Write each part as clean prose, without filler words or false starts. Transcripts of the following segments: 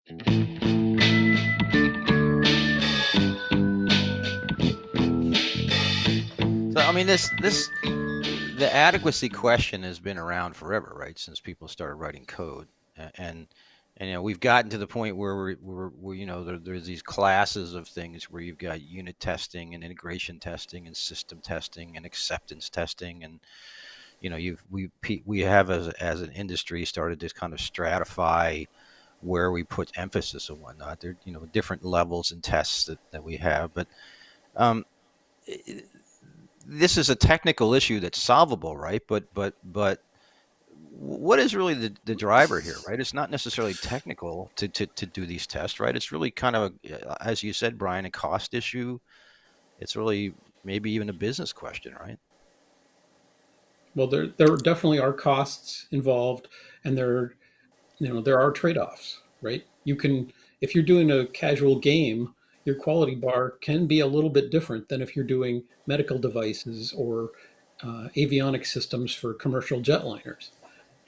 So I mean, this the adequacy question has been around forever, right? Since people started writing code, and and we've gotten to the point where we're there's these classes of things where you've got unit testing and integration testing and system testing and acceptance testing, and we have as an industry started to kind of stratify where we put emphasis and whatnot. There different levels and tests that we have, but um, this is a technical issue that's solvable, right? But what is really the driver here, right? It's not necessarily technical to do these tests, right? It's really kind of, as you said, Brian, a cost issue. It's really maybe even a business question, right? Well, there definitely are costs involved, and there are trade-offs, right? You can, if you're doing a casual game, your quality bar can be a little bit different than if you're doing medical devices or avionic systems for commercial jetliners,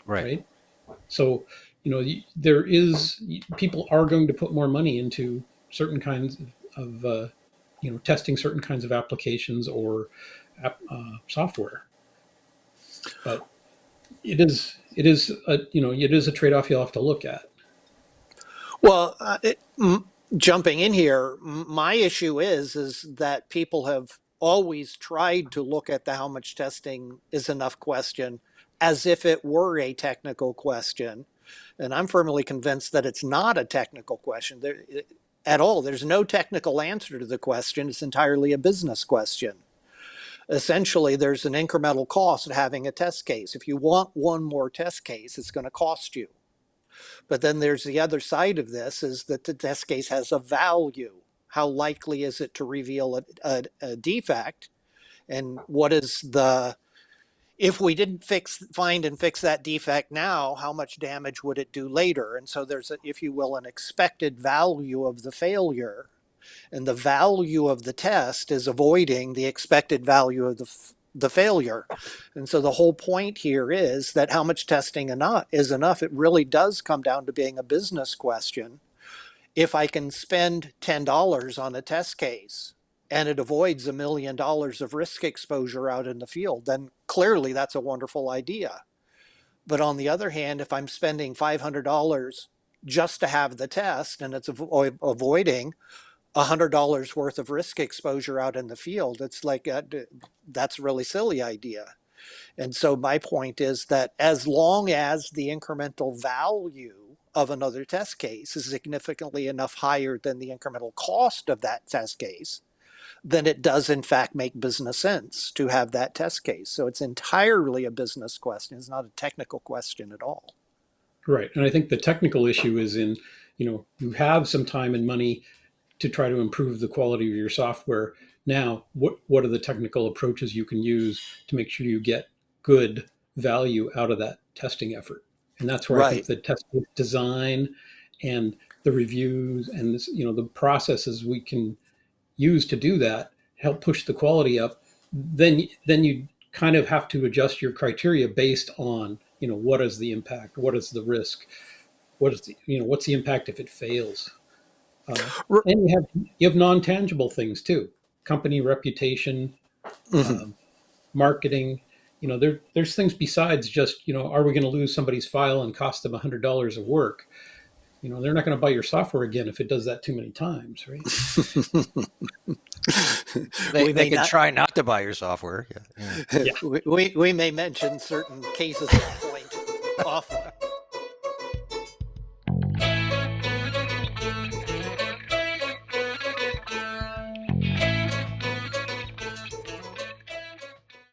Right. right? So, there is, people are going to put more money into certain kinds of testing certain kinds of applications or software, but it is a trade-off you'll have to look at. Well, jumping in here, my issue is that people have always tried to look at the how much testing is enough question as if it were a technical question. And I'm firmly convinced that it's not a technical question at all. There's no technical answer to the question. It's entirely a business question. Essentially, there's an incremental cost of having a test case. If you want one more test case, it's going to cost you. But then there's the other side of this, is that the test case has a value. How likely is it to reveal a defect? And what is if we didn't find and fix that defect now, how much damage would it do later? And so there's, if you will, an expected value of the failure. And the value of the test is avoiding the expected value of the failure. And so the whole point here is that how much testing is enough. It really does come down to being a business question. If I can spend $10 on a test case and it avoids $1 million of risk exposure out in the field, then clearly that's a wonderful idea. But on the other hand, if I'm spending $500 just to have the test and it's avoiding $100 worth of risk exposure out in the field, it's like that's a really silly idea. And so my point is that as long as the incremental value of another test case is significantly enough higher than the incremental cost of that test case, then it does in fact make business sense to have that test case. So it's entirely a business question. It's not a technical question at all. Right. And I think the technical issue is in, you have some time and money to try to improve the quality of your software. Now, what are the technical approaches you can use to make sure you get good value out of that testing effort? And that's where I think Right. the testing design and the reviews and this, the processes we can use to do that help push the quality up. Then you kind of have to adjust your criteria based on, what is the impact, what is the risk, what's the impact if it fails. And you have non-tangible things too, company reputation, Mm-hmm. um, marketing. There's things besides just, are we going to lose somebody's file and cost them $100 of work? They're not going to buy your software again if it does that too many times, right? They can try not to buy your software. Yeah. Yeah. We may mention certain cases at point off